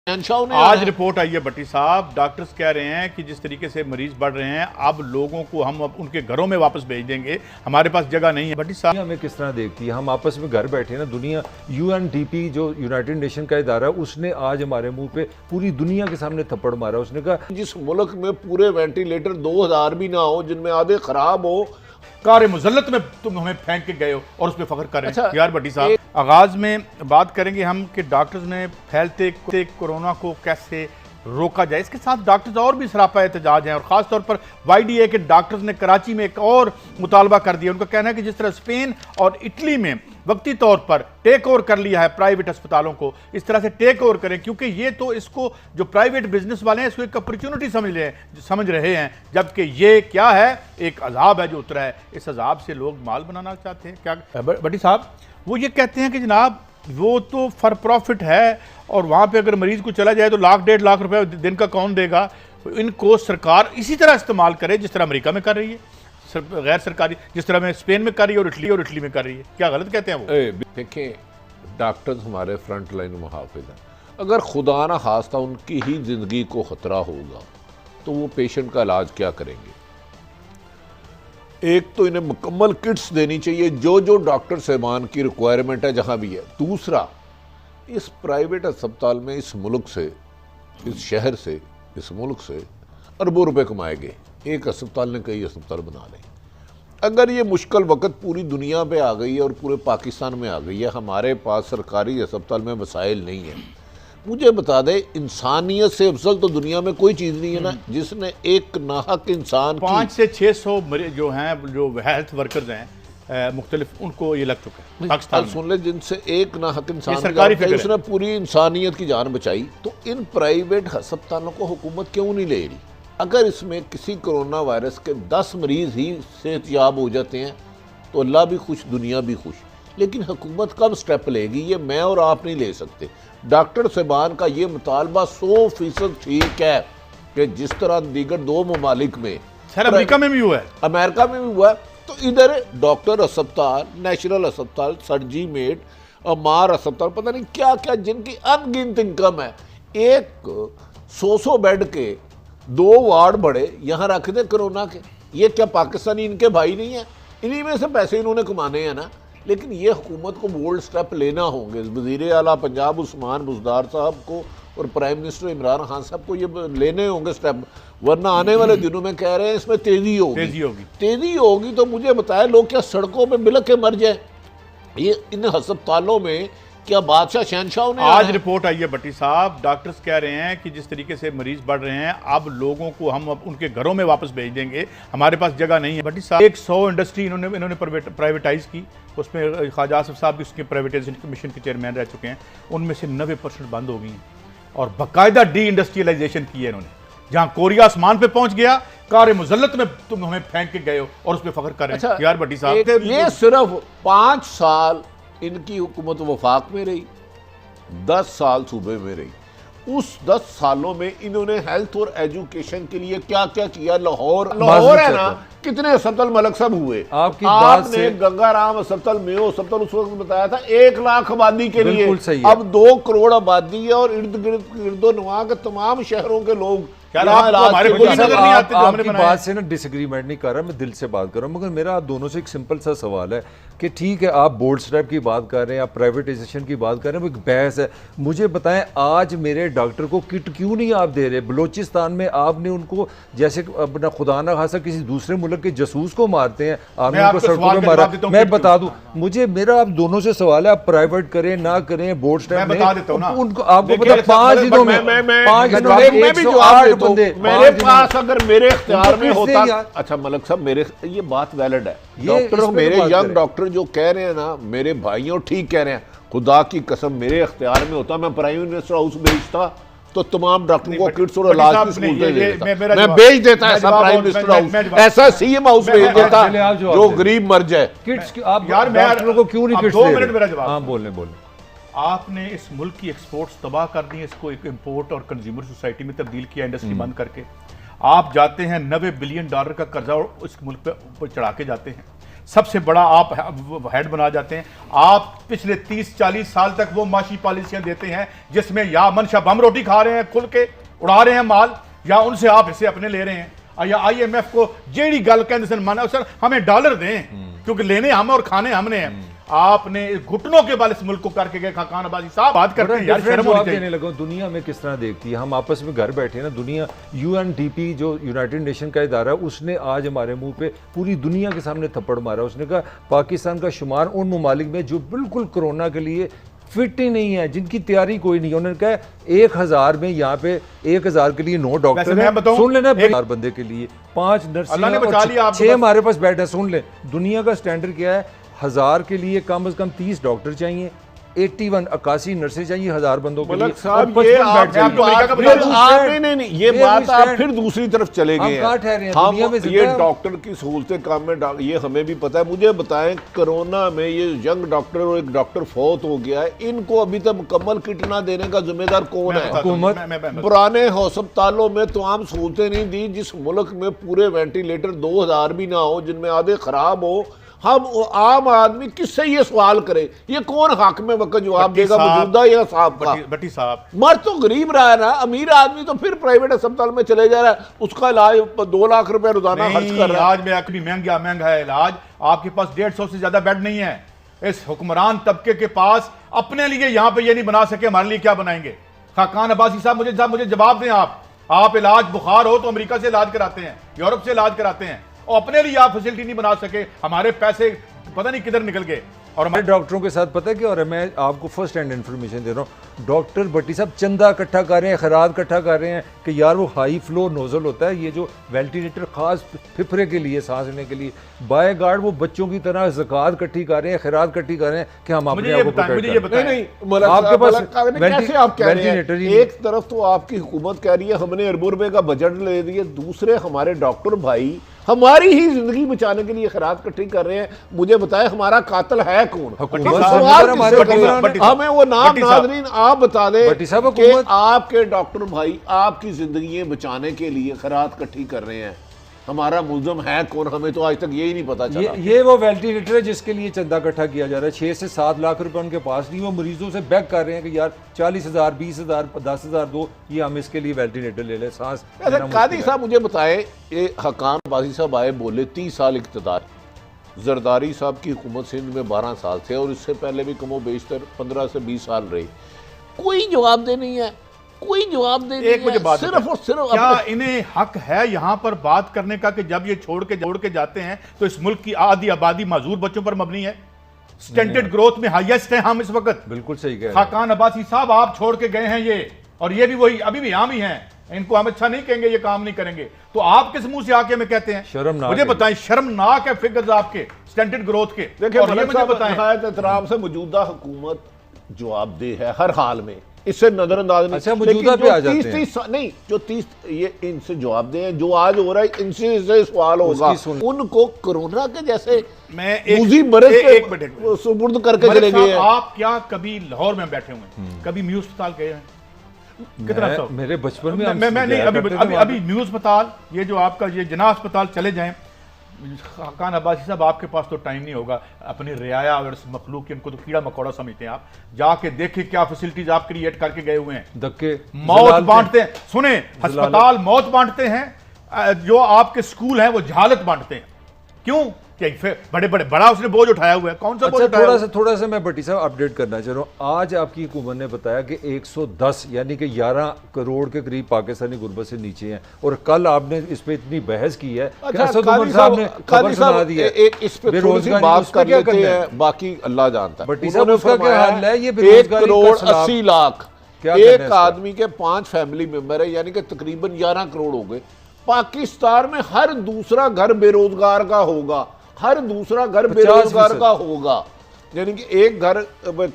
आज रिपोर्ट आई है भट्टी साहब, डॉक्टर्स कह रहे हैं कि जिस तरीके से मरीज बढ़ रहे हैं अब लोगों को हम अब उनके घरों में वापस भेज देंगे, हमारे पास जगह नहीं है। भट्टी साहब हमें किस तरह देखती है, हम आपस में घर बैठे ना, दुनिया UNDP जो यूनाइटेड नेशन का इदारा है उसने आज हमारे मुंह पे पूरी दुनिया के सामने थप्पड़ मारा। उसने कहा जिस मुल्क में पूरे वेंटिलेटर 2000 भी ना हो, जिनमें आधे खराब हो, कार मुजल्लत में तुम हमें फेंक के गए हो और उस पर फख्र कर रहे हैं। यार भट्टी साहब, आगाज में बात करेंगे हम कि डॉक्टर्स ने फैलते कोरोना को कैसे रोका जाए। इसके साथ डॉक्टर्स और भी सरापा एहतजाज हैं और खासतौर पर YDA के डॉक्टर्स ने कराची में एक और मुतालबा कर दिया। उनका कहना है कि जिस तरह स्पेन और इटली में वक्ती तौर पर टेक ओवर कर लिया है प्राइवेट अस्पतालों को, इस तरह से टेक ओवर करें, क्योंकि ये तो इसको जो प्राइवेट बिजनेस वाले हैं इसको एक अपॉर्चुनिटी समझ रहे हैं, जबकि ये क्या है, एक अजाब है जो उतरा है। इस अजाब से लोग माल बनाना चाहते हैं। क्या भट्टी साहब, वो ये कहते हैं कि जनाब वो तो फॉर प्रॉफिट है और वहाँ पे अगर मरीज को चला जाए तो लाख 1.5 लाख रुपए दिन का कौन देगा। इनको सरकार इसी तरह इस्तेमाल करे जिस तरह अमेरिका में कर रही है, गैर सरकारी, जिस तरह में स्पेन में कर रही है और इटली में कर रही है। क्या गलत कहते हैं वो? देखें, डॉक्टर्स हमारे फ्रंट लाइन मुहाफिज हैं। अगर खुदा ना खास्ता उनकी ही जिंदगी को खतरा होगा तो वो पेशेंट का इलाज क्या करेंगे। एक तो इन्हें मुकम्मल किट्स देनी चाहिए जो डॉक्टर साहबान की रिक्वायरमेंट है जहां भी है। दूसरा, इस प्राइवेट अस्पताल में इस मुल्क से, इस शहर से, इस मुल्क से अरबों रुपए कमाए गए। एक अस्पताल ने कई अस्पताल बना लें। अगर ये मुश्किल वक्त पूरी दुनिया पे आ गई है और पूरे पाकिस्तान में आ गई है, हमारे पास सरकारी अस्पताल में वसाइल नहीं है, मुझे बता दे, इंसानियत से अफजल तो दुनिया में कोई चीज़ नहीं है ना, जिसने एक नाहक इंसान 500 से 600 जो हैं, जो हेल्थ वर्कर्स हैं मुख्तलिफ, उनको ये लग चुका है पाकिस्तान। सुन ले, जिनसे एक नाहक इंसान सरकारी उसने पूरी इंसानियत की जान बचाई। तो इन प्राइवेट अस्पतालों को हुकूमत क्यों नहीं ले रही? अगर इसमें किसी कोरोना वायरस के 10 मरीज ही सेहतयाब हो जाते हैं तो अल्लाह भी खुश, दुनिया भी खुश। लेकिन हुकूमत कब स्टेप लेगी, ये मैं और आप नहीं ले सकते। डॉक्टर साहबान का ये मुतालबा 100% ठीक है कि जिस तरह दीगर 2 ममालिक में, अमेरिका में भी हुआ है, अमेरिका में भी हुआ है, तो इधर डॉक्टर अस्पताल, नेशनल अस्पताल, सर्जी मेट, मार अस्पताल, पता नहीं क्या क्या, जिनकी अनगिनत इनकम है, एक 100 बेड के 2 वार्ड बड़े यहाँ रख दे कोरोना के। ये क्या पाकिस्तानी इनके भाई नहीं है? इन्हीं में से पैसे इन्होंने कमाने हैं ना। लेकिन ये हुकूमत को बोल्ड स्टेप लेना होंगे। वज़ीर आला पंजाब उस्मान बुज़दार साहब को और प्राइम मिनिस्टर इमरान खान साहब को ये लेने होंगे स्टेप, वरना आने वाले दिनों में कह रहे हैं इसमें तेज़ी होगी। तो मुझे बताया, लोग क्या सड़कों पर बिलख के मर जाए? ये इन अस्पतालों में क्या बादशाह शहनशाह ने? आज रिपोर्ट आई है भट्टी साहब, डॉक्टर्स कह रहे हैं कि जिस तरीके से मरीज बढ़ रहे हैं अब लोगों को हम अब उनके घरों में वापस भेज देंगे, हमारे पास जगह नहीं है। भट्टी साहब, 100 इंडस्ट्री इन्होंने प्राइवेटाइज की, उसमें ख्वाजा आसिफ साहब भी उसके प्राइवेटाइजेशन कमीशन के चेयरमैन रह चुके हैं। उनमें से 90% बंद हो गई हैं और बाकायदा डी इंडस्ट्रियलाइजेशन की है इन्होंने। जहां कोरिया आसमान पे पहुंच गया, कार मुजल्लत में तुम हमें फेंक के गए हो और उस पर फख्र कर रहे हैं। यार भट्टी साहब, ये सिर्फ 5 साल इनकी हुकूमत वफाक में रही, 10 साल सूबे में रही। उस 10 सालों में इन्होंने हेल्थ और एजुकेशन के लिए क्या क्या किया? लाहौर है ना, कितने अस्पताल मलक सब हुए। आपने गंगाराम अस्पताल, मेयो अस्पताल उस वक्त बताया था 1 लाख आबादी के लिए, अब 2 करोड़ आबादी है और इर्द गिर्दो नवा के तमाम शहरों के लोग। आपकी बात से ना डिसएग्रीमेंट नहीं कर रहा, मैं दिल से बात कर रहा हूँ, मगर मेरा आप दोनों से एक सिंपल सा सवाल है कि ठीक है, आप बोल्ड स्टेप की बात कर रहे हैं, आप प्राइवेटाइजेशन की बात कर रहे हैं, वो एक बहस है। मुझे बताएं, आज मेरे डॉक्टर को किट क्यों नहीं आप दे रहे? बलोचिस्तान में आपने उनको जैसे अपना खुदा ना खासा किसी दूसरे मुल्क के जसूस को मारते हैं, आपने उनको सड़कों पर मारा। मैं बता दूं, मुझे मेरा आप दोनों से सवाल है, आप प्राइवेट करें ना करें, बोल्ड स्टेप में उनको आपको पता 5 दिनों में 108 मेरे पास अगर मेरे इख्तियार में होता। अच्छा मलक साहब, मेरे ये बात वैलिड है। डॉक्टर, मेरे यंग डॉक्टर जो कह रहे हैं ना, मेरे भाइयों ठीक कह रहे हैं, खुदा की कसम मेरे इख्तियार में होता, मैं प्राइम मिनिस्टर हाउस भेजता तो तमाम डॉक्टरों को किट्स और इलाज की सहूलतें देता, मैं भेज देता ऐसा प्राइम मिनिस्टर हाउस, ऐसा CM हाउस भेज देता जो गरीब मर जाए। किट्स आप यार, मैं डॉक्टरों को क्यों नहीं किट्स दे रहे? 2 मिनट मेरा जवाब। हाँ, बोलने आपने इस मुल्क की एक्सपोर्ट्स तबाह कर दी है, इसको एक इंपोर्ट और कंज्यूमर सोसाइटी में तब्दील किया, इंडस्ट्री बंद करके। आप जाते हैं $90 बिलियन का कर्जा और इस मुल्क पे चढ़ा के जाते हैं। सबसे बड़ा आप हेड बना जाते हैं। आप पिछले 30-40 साल तक वो माशी पॉलिसियां देते हैं जिसमें या मनशब हम रोटी खा रहे हैं, खुल के उड़ा रहे हैं माल, या उनसे आप हिस्से अपने ले रहे हैं, या IMF को जेडी गल कहते माना सर हमें डॉलर दें क्योंकि लेने हम और खाने हमने हैं। आपने घुटनों के बल इस मुल्क को करके गए खाकान अब्बासी साहब। बात करते हैं यार, शर्म होनी चाहिए। देने लगा दुनिया में किस तरह देखती है, हम आपस में घर बैठे ना, दुनिया UNDP जो यूनाइटेड नेशन का इदारा है उसने आज हमारे मुंह पे पूरी दुनिया के सामने थप्पड़ मारा। उसने कहा पाकिस्तान का शुमार उन ममालिक में जो बिल्कुल कोरोना के लिए फिट ही नहीं है, जिनकी तैयारी कोई नहीं है। उन्होंने कहा 1000 में यहाँ पे 1000 के लिए 9 डॉक्टर हैं, सुन लेना, 1000 बंदे के लिए 5 नर्स और 6 हमारे पास बेड है। सुन ले, दुनिया का स्टैंडर्ड क्या है, 1000 के लिए कम से कम 30 डॉक्टर चाहिए, 81 नर्सें चाहिए 1000 बंदों के लिए। साहब ये नहीं, ये बात आप फिर दूसरी तरफ चले गए हैं। हम ये डॉक्टर की सहूलतें काम में ये हमें भी पता है। मुझे बताएं, कोरोना में ये यंग डॉक्टर और एक डॉक्टर फौत हो गया है, इनको अभी तक मुकम्मल किट ना देने का जिम्मेदार कौन है? हुकूमत। पुराने अस्पतालों में तो आम सहूलतें नहीं दी। जिस मुल्क में पूरे वेंटिलेटर 2000 भी ना हो, जिनमें आधे खराब हो, हम आम आदमी किससे ये सवाल करे? ये कौन हक में वक्त जवाब देगा, मौजूदा या साहब का? भट्टी साहब, मर तो गरीब रहा है ना, अमीर आदमी तो फिर प्राइवेट अस्पताल में चले जा रहा है, उसका इलाज 2 लाख रुपए रोजाना खर्च कर रहा है। इलाज में भी महंगा है इलाज। आपके पास 150 से ज्यादा बेड नहीं है। इस हुक्मरान तबके के पास अपने लिए यहाँ पे ये नहीं बना सके, हमारे लिए क्या बनाएंगे? खाकान अब्बासी साहब मुझे जवाब दें। आप इलाज बुखार हो तो अमेरिका से इलाज कराते हैं, यूरोप से इलाज कराते हैं, और अपने लिए आप फैसिलिटी नहीं बना सके। हमारे पैसे पता नहीं किधर निकल गए। और हमारे डॉक्टरों के साथ पता है क्या हो रहा है? मैं आपको फर्स्ट हैंड इन्फॉर्मेशन दे रहा हूँ। डॉक्टर भट्टी साहब चंदा इकट्ठा कर रहे हैं, खराज इकट्ठा कर रहे हैं कि यार वो हाई फ्लो नोजल होता है, ये जो वेंटिलेटर खास फिफरे के लिए, सांस लेने के लिए, बाय गार्ड वो बच्चों की तरह ज़कात इकट्ठी कर रहे हैं, खैरात इकट्ठी कर रहे हैं कि हम अपने आप को आपके पास कैसे आप कह रहे हैं? एक तरफ तो आपकी हुकूमत कह रही है हमने अरबों रुपए का बजट ले दिया, दूसरे हमारे डॉक्टर भाई हमारी ही जिंदगी बचाने के लिए खैरात इकट्ठी कर रहे हैं। मुझे बताएं हमारा कातिल है कौन? हमें वो नाम नाज़रीन आप बता दें कि आपके डॉक्टर भाई आपकी जिंदगी बचाने के लिए खैरात इकट्ठी कर रहे हैं, हमारा मुल्ज़म है कौन? हमें तो आज तक यही नहीं पता चला। ये वो वेंटिलेटर है जिसके लिए चंदा इकट्ठा किया जा रहा है। 6 से 7 लाख रुपए उनके पास नहीं, वो मरीजों से बैक कर रहे हैं कि यार 40,000, 20,000, 10,000 दो, ये हम इसके लिए वेंटिलेटर ले लें। सांस कादी साहब मुझे बताएं, ये हकान अब्बासी साहब आए, बोले 30 साल इक़्तिदार, जरदारी साहब की हुकूमत सिंध में 12 साल थे और इससे पहले भी कमो बेशतर 15 से 20 साल रही, कोई जवाब दे नहीं है, कोई जवाब दे नहीं है। बात सिर्फ और सिर्फ क्या इन्हें हक है यहाँ पर बात करने का कि जब ये छोड़ के जाते हैं तो इस मुल्क की आधी आबादी माजूर बच्चों पर मबनी है, स्टैंडर्ड ग्रोथ में हाईएस्ट है हम इस वक्त। बिल्कुल सही कह रहे हैं खाकान अब्बासी साहब, आप छोड़ के गए हैं ये, और ये भी वही अभी भी हम ही हैं, इनको हम अच्छा नहीं कहेंगे, ये काम नहीं करेंगे, तो आप किस मुंह से आके में कहते हैं? शर्मनाक। मुझे बताएं, शर्मनाक है फिगर्स आपके स्टैंडर्ड ग्रोथ के। देखिए मुझे बताएं, एहतराम से मौजूदा हुकूमत जवाबदेह है हर हाल में, इससे नजरअंदाज नहीं। अच्छा, मौजूदा पे आ जाते हैं। नहीं, जो 30 ये इनसे जवाब दें, जो आज हो रहा है इनसे सवाल होगा। उनको कोरोना के जैसे एक मिनट सुपुर्द करके चले गए। आप क्या कभी लाहौर में बैठे हुए, कभी म्यूज अस्पताल गए हैं? कितना मेरे बचपन में मैं नहीं, अभी म्यूज अस्पताल, ये जो आपका ये जना अस्पताल चले जाएं, खाकान अब्बासी साहब आपके पास तो टाइम नहीं होगा, अपनी रियाया और मखलूक इनको तो कीड़ा मकोड़ा समझते हैं आप, जाके देखिए क्या फैसिलिटीज आप क्रिएट करके गए हुए हैं। धक्के मौत बांटते हैं, सुने, अस्पताल मौत बांटते हैं, जो आपके स्कूल हैं वो जहालत बांटते हैं। क्यों? बड़ा उसने बोझ उठाया हुआ है, कौन सा बोझ उठाया? थोड़ा सा मैं भट्टी साहब अपडेट करना चाह रहा हूँ। आज आपकी हुकूमत ने बताया कि 110 यानी कि 11 करोड़ के करीब पाकिस्तानी गुर्बत से नीचे हैं, और कल आपने इस पे इतनी बहस की है कि असद उमर साहब ने खबर सुना दी है। इस पे थोड़ी सी बात कर लेते हैं, बाकी अल्लाह जानता है। भट्टी साहब उसका क्या हाल है? ये 1 करोड़ 80 लाख एक आदमी के 5 फैमिली मेंबर है, यानी कि तकरीबन 11 करोड़ हो गए। पाकिस्तान में हर दूसरा घर बेरोजगार का होगा, हर दूसरा घर बेरोजगार का होगा, यानी कि एक घर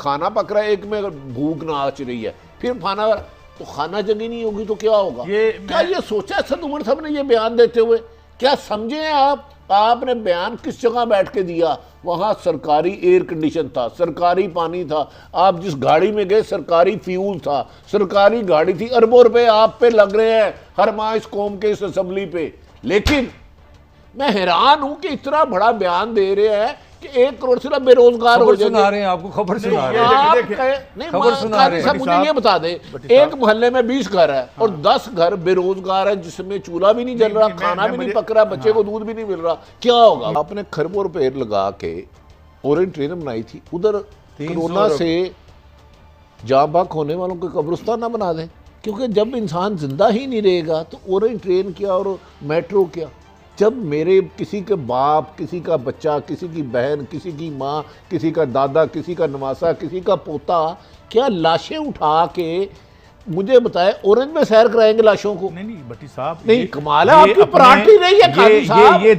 खाना पक रहा है, एक में भूख नाच रही है, फिर खाना तो खाना जगह नहीं होगी तो क्या होगा? क्या ये सोचा असद उमर साहब ने ये बयान देते हुए? क्या समझे आप? आपने बयान किस जगह बैठ के दिया? वहां सरकारी एयर कंडीशन था, सरकारी पानी था, आप जिस गाड़ी में गए सरकारी फ्यूल था, सरकारी गाड़ी थी, अरबों रुपए आप पे लग रहे हैं हर माह इस कौम के इस असेंबली पे, लेकिन मैं हैरान हूं कि इतना बड़ा बयान दे रहे हैं कि 1 करोड़ से बेरोजगार हो खबर जाएंगे। सुना रहे हैं आपको, खबर सुना रहे हैं। आप देखिए, नहीं, खबर सुना रहे हैं। साहब मुझे ये बता दे, एक मोहल्ले में 20 घर है और 10 घर बेरोजगार है जिसमें चूल्हा भी नहीं जल रहा, खाना भी नहीं पक रहा, बच्चे को दूध भी नहीं मिल रहा, क्या होगा? आपने खरबों रुपए लगा के ऑरेंज ट्रेन बनाई थी, उधर कोरोना से जाँ बाक होने वालों के कब्रिस्तान ना बना दें, क्योंकि जब इंसान जिंदा ही नहीं रहेगा तो ऑरेंज ट्रेन क्या और मेट्रो क्या? जब मेरे किसी के बाप, किसी का बच्चा, किसी की बहन, किसी की माँ, किसी का दादा, किसी का नवासा, किसी का पोता, क्या लाशें उठा के मुझे बताए ऑरेंज में सैर कराएंगे लाशों को? नहीं भट्टी साहब, नहीं, कमाल है, आपकी पार्टी नहीं है काजी साहब। ये